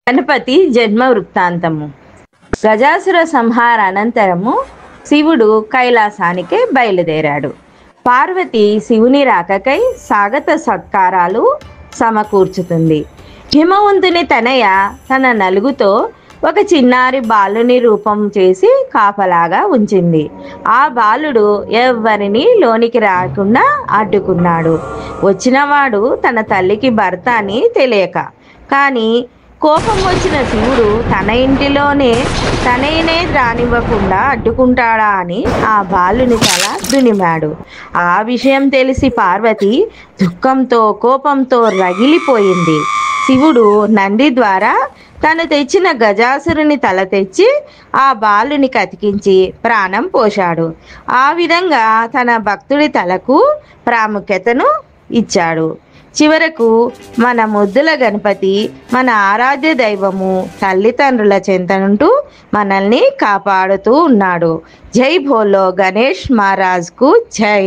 గణపతి జన్మ వృత్తాంతము. గజాసుర సంహార అనంతరము శివుడు కైలాసానికి బయలుదేరాడు. పార్వతి శివుని రాకకై స్వాగత సత్కారాలు సమకూర్చుతుంది. హిమవంతుని తనయ తన నలుగుతో ఒక చిన్నారి బాలుని రూపం చేసి కాపలాగా ఉంచింది. ఆ బాలుడు ఎవ్వరిని లోనికి రాకుండా అడ్డుకున్నాడు. వచ్చినవాడు తన తల్లికి భర్త అని తెలియక. కానీ కోపం వచ్చిన శివుడు తన ఇంటిలోనే తననే రానివ్వకుండా అడ్డుకుంటాడా అని ఆ బాలుని తల దునిమాడు. ఆ విషయం తెలిసి పార్వతి దుఃఖంతో కోపంతో రగిలిపోయింది. శివుడు నంది ద్వారా తను తెచ్చిన గజాసురుని తల తెచ్చి ఆ బాలుని కతికించి ప్రాణం పోశాడు. ఆ విధంగా తన భక్తుడి తలకు ప్రాముఖ్యతను ఇచ్చాడు. చివరకు మన ముద్దుల గణపతి మన ఆరాధ్య దైవము, తల్లిదండ్రుల చెంతనుంటూ మనల్ని కాపాడుతూ ఉన్నాడు. జై భోలో గణేష్ మహారాజ్కు జై.